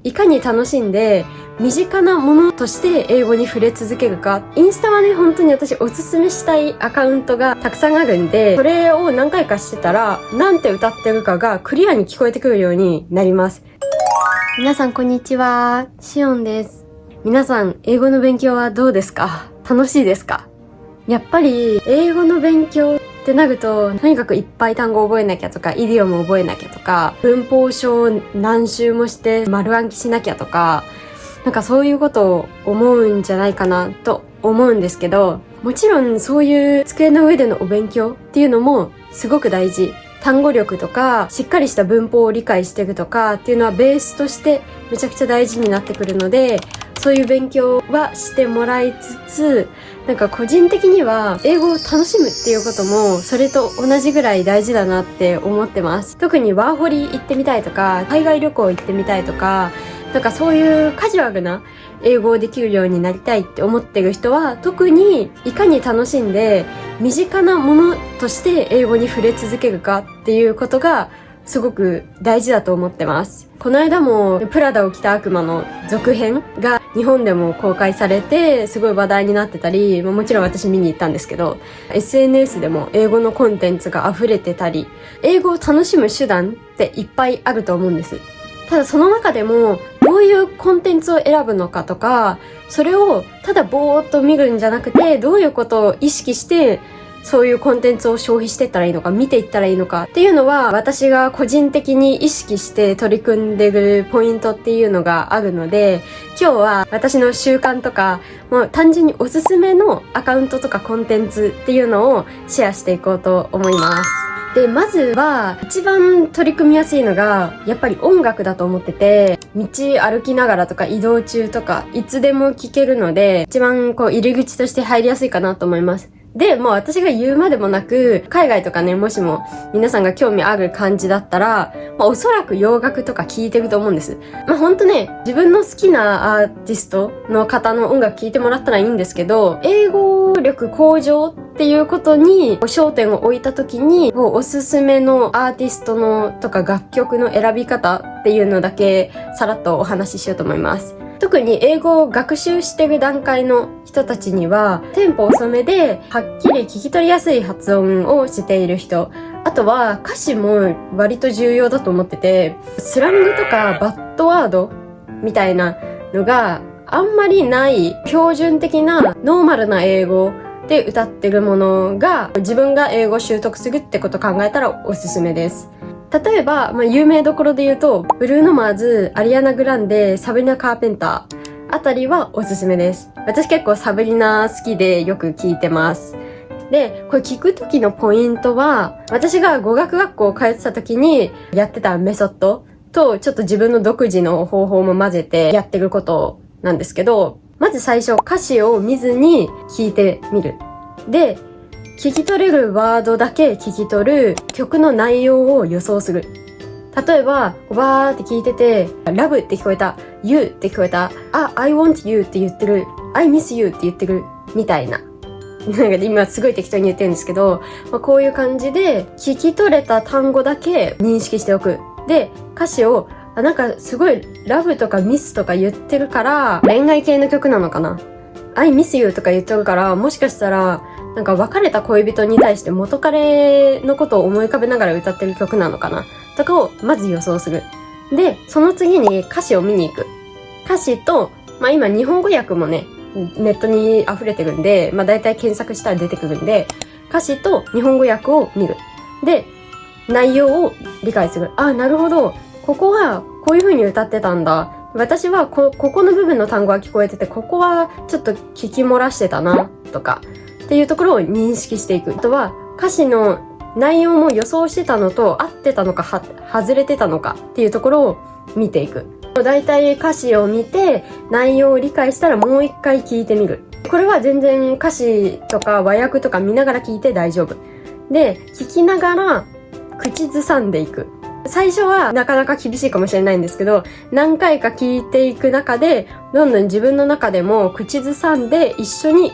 いかに楽しんで身近なものとして英語に触れ続けるか。インスタはね、本当に私おすすめしたいアカウントがたくさんあるんで、それを何回かしてたら、なんて歌ってるかがクリアに聞こえてくるようになります。皆さんこんにちは。シオンです。皆さん、英語の勉強はどうですか？楽しいですか？やっぱり、英語の勉強ってなると、とにかくいっぱい単語を覚えなきゃとか、イディオムを覚えなきゃとか、文法書を何周もして丸暗記しなきゃとか、なんかそういうことを思うんじゃないかなと思うんですけど、もちろんそういう机の上でのお勉強っていうのもすごく大事。単語力とか、しっかりした文法を理解していくとかっていうのはベースとしてめちゃくちゃ大事になってくるので、そういう勉強はしてもらいつつ、なんか個人的には英語を楽しむっていうこともそれと同じぐらい大事だなって思ってます。特にワーホリ行ってみたいとか、海外旅行行ってみたいとか、なんかそういうカジュアルな英語をできるようになりたいって思ってる人は、特にいかに楽しんで身近なものとして英語に触れ続けるかっていうことがすごく大事だと思ってます。この間もプラダを着た悪魔の続編が日本でも公開されてすごい話題になってたり、もちろん私見に行ったんですけど、 SNS でも英語のコンテンツが溢れてたり、英語を楽しむ手段っていっぱいあると思うんです。ただその中でもどういうコンテンツを選ぶのかとか、それをただぼーっと見るんじゃなくて、どういうことを意識してそういうコンテンツを消費していったらいいのか、見ていったらいいのかっていうのは、私が個人的に意識して取り組んでるポイントっていうのがあるので、今日は私の習慣とか、もう単純におすすめのアカウントとかコンテンツっていうのをシェアしていこうと思います。で、まずは一番取り組みやすいのがやっぱり音楽だと思ってて、道歩きながらとか移動中とかいつでも聴けるので、一番入り口として入りやすいかなと思います。で、もう私が言うまでもなく、海外とかね、もしも皆さんが興味ある感じだったら、おそらく洋楽とか聴いてると思うんです。ほんとね、自分の好きなアーティストの方の音楽聴いてもらったらいいんですけど、英語力向上っていうことに焦点を置いた時に、おすすめのアーティストのとか楽曲の選び方っていうのだけさらっとお話ししようと思います。特に英語を学習してる段階の人たちには、テンポ遅めではっきり聞き取りやすい発音をしている人、あとは歌詞も割と重要だと思ってて、スラングとかバッドワードみたいなのがあんまりない標準的なノーマルな英語で歌ってるものが、自分が英語を習得するってことを考えたらおすすめです。例えば、有名どころで言うと、ブルーノ・マーズ、アリアナ・グランデ、サブリナ・カーペンターあたりはおすすめです。私結構サブリナ好きでよく聞いてます。で、これ聞く時のポイントは、私が語学学校通ってた時にやってたメソッドと、ちょっと自分の独自の方法も混ぜてやってることなんですけど、まず最初歌詞を見ずに聞いてみる。で、聞き取れるワードだけ聞き取る、曲の内容を予想する。例えば、バーって聞いてて、love って聞こえた、you って聞こえた、I want you って言ってる、I miss you って言ってる、みたいな。なんか今すごい適当に言ってるんですけど、こういう感じで聞き取れた単語だけ認識しておく。で、歌詞を、なんかすごい love とか miss とか言ってるから、恋愛系の曲なのかな。I miss you とか言ってるから、もしかしたら、なんか別れた恋人に対して元彼のことを思い浮かべながら歌ってる曲なのかなとかをまず予想する。で、その次に歌詞を見に行く。歌詞と、今日本語訳もね、ネットに溢れてるんで、だいたい検索したら出てくるんで、歌詞と日本語訳を見る。で、内容を理解する。なるほど。ここはこういう風に歌ってたんだ。私はここの部分の単語は聞こえてて、ここはちょっと聞き漏らしてたな、とか。っていうところを認識していく。あとは歌詞の内容も予想してたのと合ってたのか外れてたのかっていうところを見ていく。だいたい歌詞を見て内容を理解したらもう一回聞いてみる。これは全然歌詞とか和訳とか見ながら聞いて大丈夫。で、聞きながら口ずさんでいく。最初はなかなか厳しいかもしれないんですけど、何回か聞いていく中でどんどん自分の中でも口ずさんで一緒に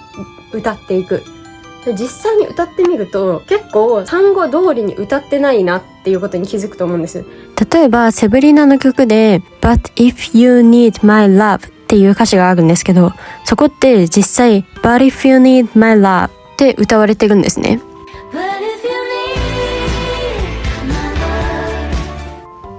歌っていくっ実際に歌ってみると結構単語通りに歌ってないなっていうことに気づくと思うんです。例えばセブリナの曲で But if you need my love っていう歌詞があるんですけど、そこって実際 But if you need my love って歌われてるんですね。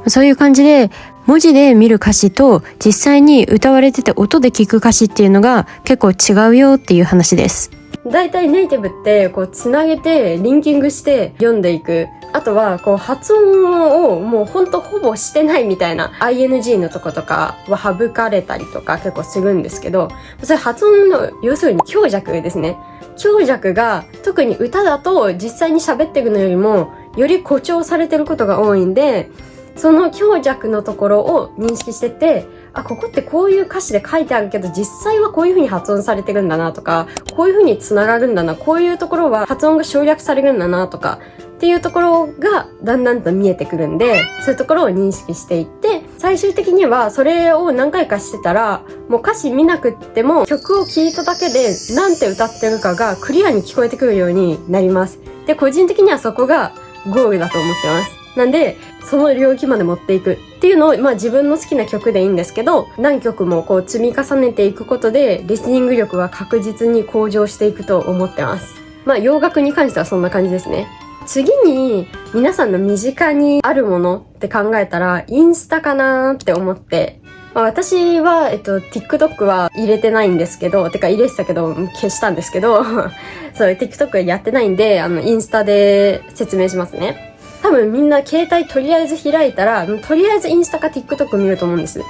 そういう感じで文字で見る歌詞と実際に歌われてて音で聞く歌詞っていうのが結構違うよっていう話です。だいたいネイティブってこうつなげてリンキングして読んでいく。あとはこう発音をもうほんとほぼしてないみたいな ING のとことかは省かれたりとか結構するんですけど、それ発音の要するに強弱ですね。強弱が特に歌だと実際に喋っていくのよりもより誇張されてることが多いんで、その強弱のところを認識してて、あ、ここってこういう歌詞で書いてあるけど実際はこういう風に発音されてるんだなとか、こういう風に繋がるんだな、こういうところは発音が省略されるんだなとかっていうところがだんだんと見えてくるんで、そういうところを認識していって、最終的にはそれを何回かしてたらもう歌詞見なくっても曲を聴いただけでなんて歌ってるかがクリアに聞こえてくるようになります。で、個人的にはそこがゴールだと思ってます。なんでその領域まで持っていくっていうのを、自分の好きな曲でいいんですけど、何曲もこう積み重ねていくことでリスニング力は確実に向上していくと思ってます。洋楽に関してはそんな感じですね。次に皆さんの身近にあるものって考えたらインスタかなーって思って、私は、TikTok は入れてないんですけど、てか入れてたけど消したんですけどそう TikTok やってないんでインスタで説明しますね。多分みんな携帯とりあえず開いたらとりあえずインスタか TikTok 見ると思うんです。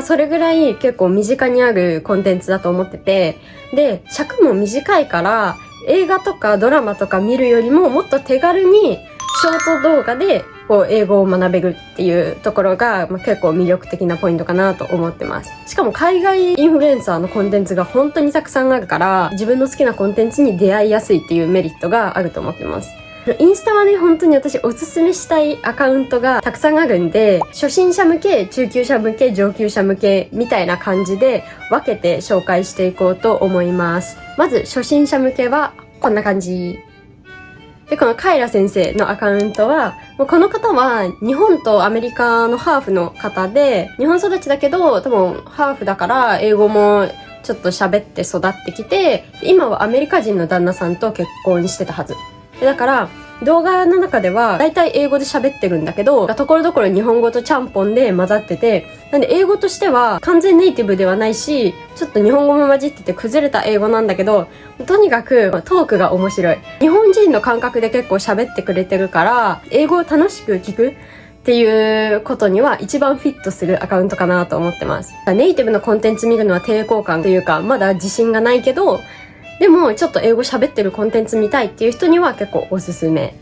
それぐらい結構身近にあるコンテンツだと思ってて、で尺も短いから映画とかドラマとか見るよりももっと手軽にショート動画でこう英語を学べるっていうところが、結構魅力的なポイントかなと思ってます。しかも海外インフルエンサーのコンテンツが本当にたくさんあるから自分の好きなコンテンツに出会いやすいっていうメリットがあると思ってます。インスタはね、本当に私おすすめしたいアカウントがたくさんあるんで、初心者向け、中級者向け、上級者向けみたいな感じで分けて紹介していこうと思います。まず初心者向けはこんな感じで、このカイラ先生のアカウントは、この方は日本とアメリカのハーフの方で、日本育ちだけど多分ハーフだから英語もちょっと喋って育ってきて、今はアメリカ人の旦那さんと結婚してたはず。だから動画の中では大体英語で喋ってるんだけど、ところどころ日本語とちゃんぽんで混ざってて、なんで英語としては完全ネイティブではないし、ちょっと日本語も混じってて崩れた英語なんだけど、とにかくトークが面白い。日本人の感覚で結構喋ってくれてるから、英語を楽しく聞くっていうことには一番フィットするアカウントかなと思ってます。ネイティブのコンテンツ見るのは抵抗感というか、まだ自信がないけど、でもちょっと英語喋ってるコンテンツ見たいっていう人には結構おすすめ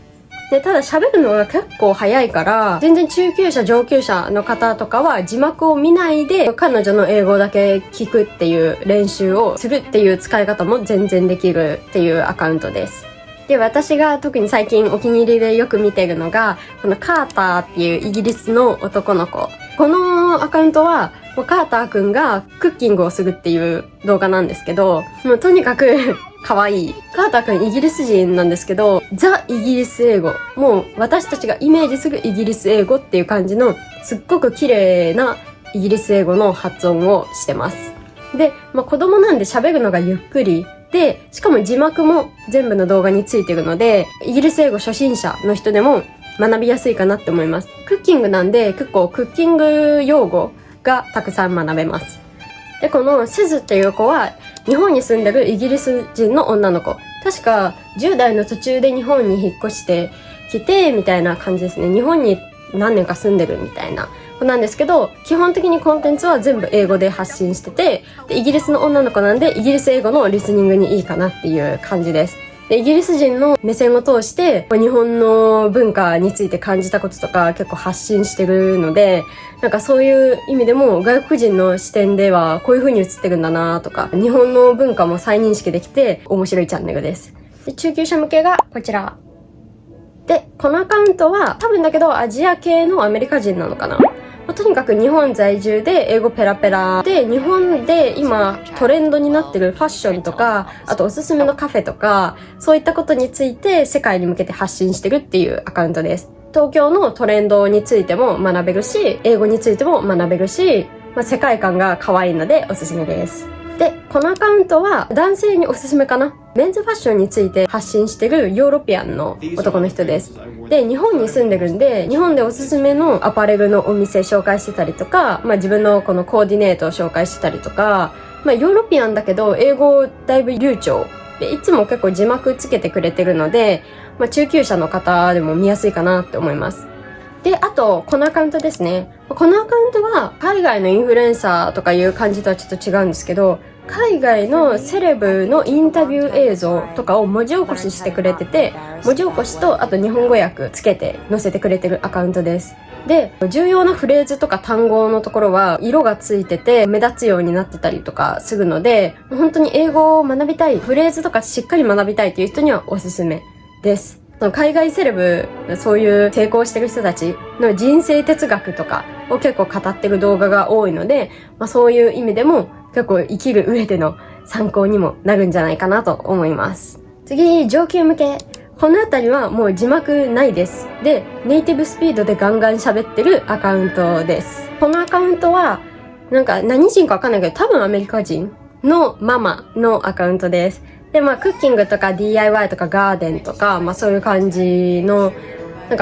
で、ただ喋るのが結構早いから全然中級者上級者の方とかは字幕を見ないで彼女の英語だけ聞くっていう練習をするっていう使い方も全然できるっていうアカウントです。で、私が特に最近お気に入りでよく見てるのがこのカーターっていうイギリスの男の子。このアカウントはカーターくんがクッキングをするっていう動画なんですけど、もうとにかく可愛い。カーターくんイギリス人なんですけど、ザ・イギリス英語。もう私たちがイメージするイギリス英語っていう感じのすっごく綺麗なイギリス英語の発音をしてます。で、子供なんで喋るのがゆっくりで、しかも字幕も全部の動画についてるので、イギリス英語初心者の人でも学びやすいかなって思います。クッキングなんで結構クッキング用語がたくさん学べます。で、このセズっていう子は日本に住んでるイギリス人の女の子。確か10代の途中で日本に引っ越してきてみたいな感じですね。日本に何年か住んでるみたいな子なんですけど、基本的にコンテンツは全部英語で発信してて、でイギリスの女の子なんでイギリス英語のリスニングにいいかなっていう感じです。でイギリス人の目線を通して日本の文化について感じたこととか結構発信してるので、なんかそういう意味でも外国人の視点ではこういう風に映ってるんだなとか、日本の文化も再認識できて面白いチャンネルです。で中級者向けがこちらで、このアカウントは多分だけどアジア系のアメリカ人なのかな。とにかく日本在住で英語ペラペラで、日本で今トレンドになってるファッションとか、あとおすすめのカフェとか、そういったことについて世界に向けて発信してるっていうアカウントです。東京のトレンドについても学べるし、英語についても学べるし、世界観が可愛いのでおすすめです。で、このアカウントは男性におすすめかな。メンズファッションについて発信してるヨーロピアンの男の人です。で、日本に住んでるんで、日本でおすすめのアパレルのお店紹介してたりとか、自分のこのコーディネートを紹介してたりとか、ヨーロピアンだけど英語だいぶ流暢で、いつも結構字幕つけてくれてるので、中級者の方でも見やすいかなって思います。で、あと、このアカウントですね。このアカウントは、海外のインフルエンサーとかいう感じとはちょっと違うんですけど、海外のセレブのインタビュー映像とかを文字起こししてくれてて、文字起こしと、あと日本語訳つけて載せてくれてるアカウントです。で、重要なフレーズとか単語のところは色がついてて目立つようになってたりとかするので、本当に英語を学びたい、フレーズとかしっかり学びたいっていう人にはおすすめです。海外セレブ、そういう成功してる人たちの人生哲学とかを結構語ってる動画が多いので、そういう意味でも結構生きる上での参考にもなるんじゃないかなと思います。次、上級向け。このあたりはもう字幕ないです。で、ネイティブスピードでガンガン喋ってるアカウントです。このアカウントは、何人かわかんないけど、多分アメリカ人のママのアカウントです。で、クッキングとか DIY とかガーデンとか、そういう感じの、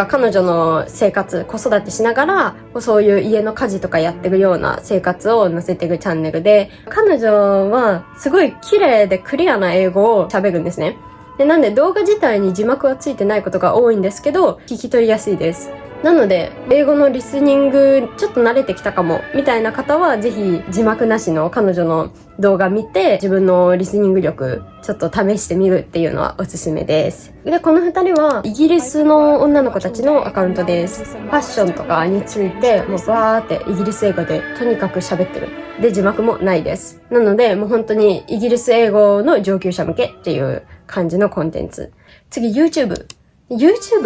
彼女の生活、子育てしながら、そういう家の家事とかやってるような生活を載せてるチャンネルで、彼女はすごい綺麗でクリアな英語を喋るんですね。で、なんで動画自体に字幕はついてないことが多いんですけど、聞き取りやすいです。なので、英語のリスニングちょっと慣れてきたかも、みたいな方は、ぜひ字幕なしの彼女の動画見て、自分のリスニング力、ちょっと試してみるっていうのはおすすめです。で、この二人は、イギリスの女の子たちのアカウントです。ファッションとかについて、もうバーってイギリス英語でとにかく喋ってる。で、字幕もないです。なので、もう本当にイギリス英語の上級者向けっていう感じのコンテンツ。次、YouTube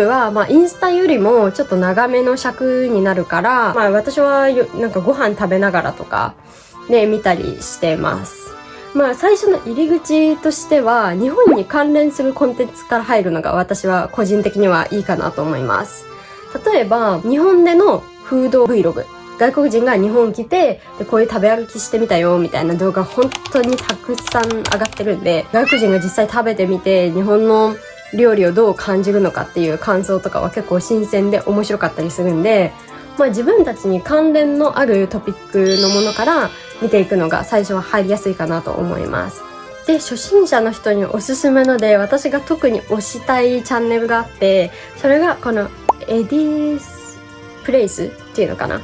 は、インスタよりもちょっと長めの尺になるから、私はご飯食べながらとか、ね、見たりしてます。最初の入り口としては、日本に関連するコンテンツから入るのが私は個人的にはいいかなと思います。例えば、日本でのフード Vlog。外国人が日本来て、で、こういう食べ歩きしてみたよ、みたいな動画本当にたくさん上がってるんで、外国人が実際食べてみて、日本の料理をどう感じるのかっていう感想とかは結構新鮮で面白かったりするんで、自分たちに関連のあるトピックのものから見ていくのが最初は入りやすいかなと思います。で、初心者の人におすすめので、私が特に推したいチャンネルがあって、それがこのエディスプレイスっていうのかな。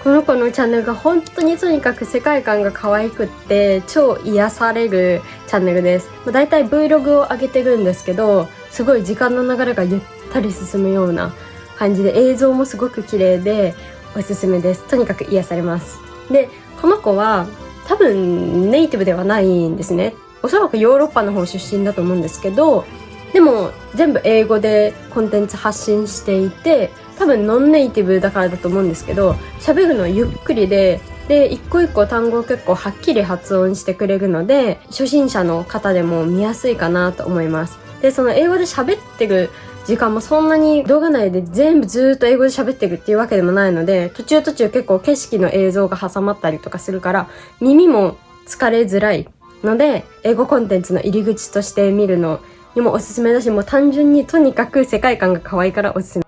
この子のチャンネルが本当にとにかく世界観が可愛くって超癒されるチャンネルです。だいたい Vlog を上げてるんですけど、すごい時間の流れがゆったり進むような感じで、映像もすごく綺麗でおすすめです。とにかく癒されます。で、この子は多分ネイティブではないんですね。おそらくヨーロッパの方出身だと思うんですけど、でも全部英語でコンテンツ発信していて、多分ノンネイティブだからだと思うんですけど、喋るのゆっくりで、一個一個単語を結構はっきり発音してくれるので、初心者の方でも見やすいかなと思います。で、その英語で喋ってる時間もそんなに動画内で全部ずーっと英語で喋ってるっていうわけでもないので、途中結構景色の映像が挟まったりとかするから、耳も疲れづらいので、英語コンテンツの入り口として見るのにもおすすめだし、もう単純にとにかく世界観が可愛いからおすすめ。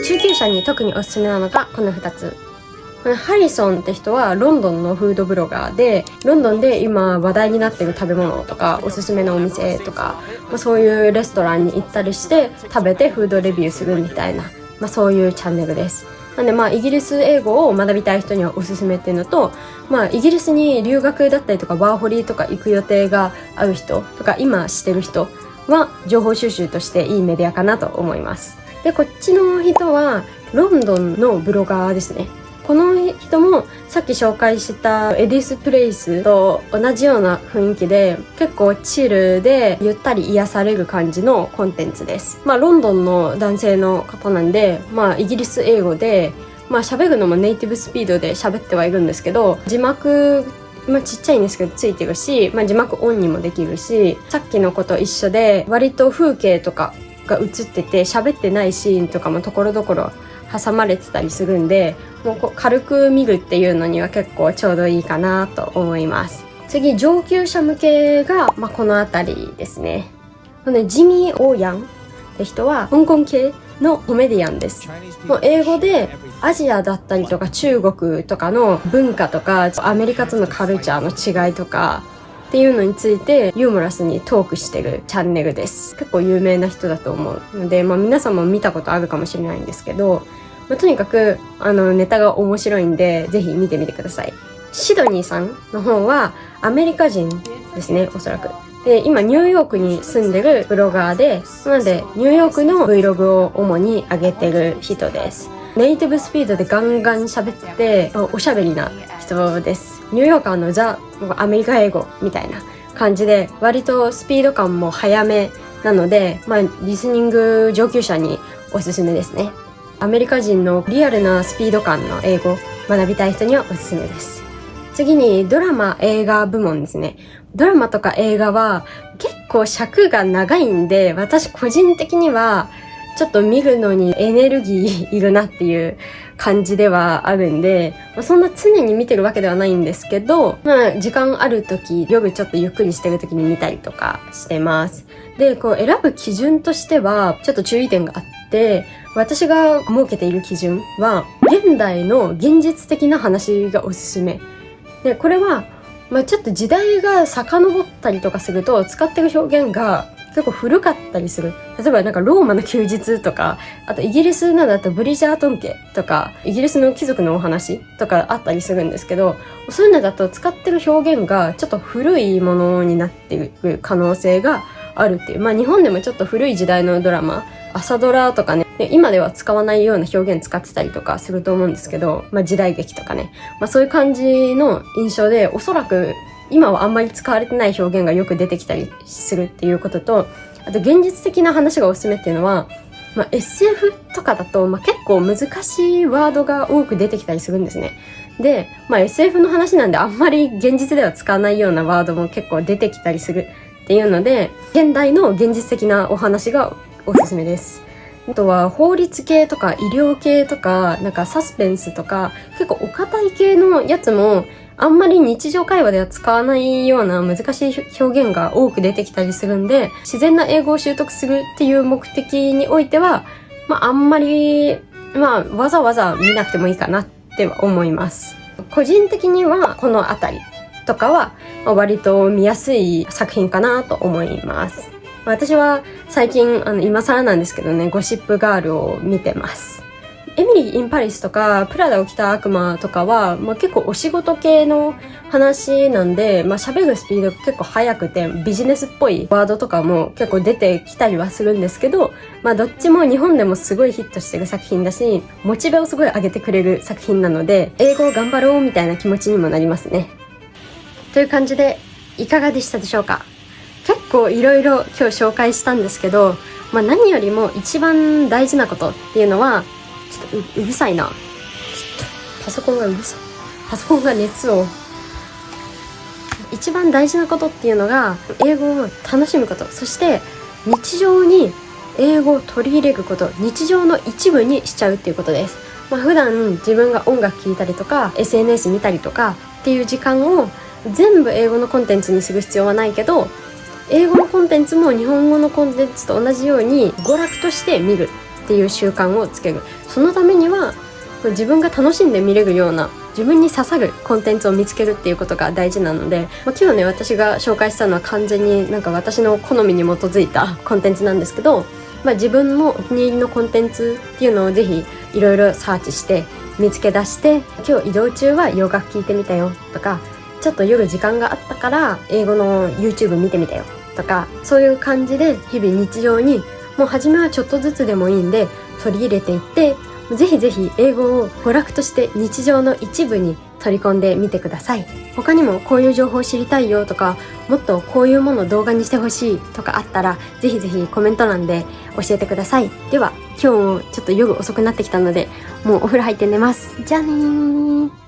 中級者に特におすすめなのがこの2つ。ハリソンって人はロンドンのフードブロガーで、ロンドンで今話題になってる食べ物とかおすすめのお店とか、そういうレストランに行ったりして食べてフードレビューするみたいな、そういうチャンネルです。なんでイギリス英語を学びたい人にはおすすめっていうのと、イギリスに留学だったりとかワーホリとか行く予定がある人とか今してる人は情報収集としていいメディアかなと思います。で、こっちの人はロンドンのブロガーですね。この人もさっき紹介したエディスプレイスと同じような雰囲気で、結構チルでゆったり癒される感じのコンテンツです。ロンドンの男性の方なんで、イギリス英語で、喋るのもネイティブスピードで喋ってはいるんですけど、字幕ちっちゃいんですけどついてるし、字幕オンにもできるし、さっきの子と一緒で割と風景とかが映ってて喋ってないシーンとかもところどころ挟まれてたりするんで、もう軽く見るっていうのには結構ちょうどいいかなと思います。次、上級者向けが、この辺りですね。ジミー・オーヤンって人は香港系のコメディアンです。もう英語でアジアだったりとか中国とかの文化とかアメリカとのカルチャーの違いとかっていうのについてユーモラスにトークしてるチャンネルです。結構有名な人だと思うので、皆さんも見たことあるかもしれないんですけど、とにかくネタが面白いんでぜひ見てみてください。シドニーさんの方はアメリカ人ですね、おそらく。で、今ニューヨークに住んでるブロガーで、なのでニューヨークの Vlog を主に上げてる人です。ネイティブスピードでガンガン喋っておしゃべりな人です。ニューヨーカーのザ・アメリカ英語みたいな感じで、割とスピード感も速めなので、リスニング上級者におすすめですね。アメリカ人のリアルなスピード感の英語を学びたい人にはおすすめです。次にドラマ映画部門ですね。ドラマとか映画は結構尺が長いんで、私個人的にはちょっと見るのにエネルギーいるなっていう感じではあるんで、そんな常に見てるわけではないんですけど、時間ある時、夜ちょっとゆっくりしてる時に見たりとかしてます。で、選ぶ基準としてはちょっと注意点があって、私が設けている基準は現代の現実的な話がおすすめで、これはちょっと時代が遡ったりとかすると使ってる表現が結構古かったりする。例えばローマの休日とか、あとイギリスなどだとブリジャートン家とか、イギリスの貴族のお話とかあったりするんですけど、そういうのだと使ってる表現がちょっと古いものになっている可能性があるっていう。日本でもちょっと古い時代のドラマ、朝ドラとかね、今では使わないような表現使ってたりとかすると思うんですけど、時代劇とかね、そういう感じの印象で、おそらく今はあんまり使われてない表現がよく出てきたりするっていうことと、あと現実的な話がおすすめっていうのは、SF とかだと、結構難しいワードが多く出てきたりするんですね。で、SF の話なんであんまり現実では使わないようなワードも結構出てきたりするっていうので、現代の現実的なお話がおすすめです。あとは法律系とか医療系とか、サスペンスとか、結構お堅い系のやつもあんまり日常会話では使わないような難しい表現が多く出てきたりするんで、自然な英語を習得するっていう目的においては、あんまりわざわざ見なくてもいいかなって思います。個人的にはこのあたりとかは割と見やすい作品かなと思います。私は最近今更なんですけどね、ゴシップガールを見てます。エミリー・イン・パリスとかプラダを着た悪魔とかは、結構お仕事系の話なんで、喋るスピードが結構速くてビジネスっぽいワードとかも結構出てきたりはするんですけど、どっちも日本でもすごいヒットしてる作品だし、モチベをすごい上げてくれる作品なので、英語を頑張ろうみたいな気持ちにもなりますね。という感じでいかがでしたでしょうか。結構いろいろ今日紹介したんですけど、何よりも一番大事なことっていうのは、ちょっと うるさいな。ちょっとパソコンがうるさい。パソコンが熱を。一番大事なことっていうのが、英語を楽しむこと。そして日常に英語を取り入れること。日常の一部にしちゃうっていうことです。普段自分が音楽聴いたりとか SNS 見たりとかっていう時間を全部英語のコンテンツにする必要はないけど、英語のコンテンツも日本語のコンテンツと同じように娯楽として見るっていう習慣をつける。そのためには自分が楽しんで見れるような、自分に刺さるコンテンツを見つけるっていうことが大事なので、今日ね、私が紹介したのは完全に私の好みに基づいたコンテンツなんですけど、自分のお気に入りのコンテンツっていうのをぜひいろいろサーチして見つけ出して、今日移動中は洋楽聴いてみたよとか、ちょっと夜時間があったから英語の YouTube 見てみたよとか、そういう感じで日々日常にもう初めはちょっとずつでもいいんで取り入れていって、ぜひぜひ英語を娯楽として日常の一部に取り込んでみてください。他にもこういう情報を知りたいよとか、もっとこういうものを動画にしてほしいとかあったら、ぜひぜひコメント欄で教えてください。では今日もちょっと夜遅くなってきたので、もうお風呂入って寝ます。じゃあねー。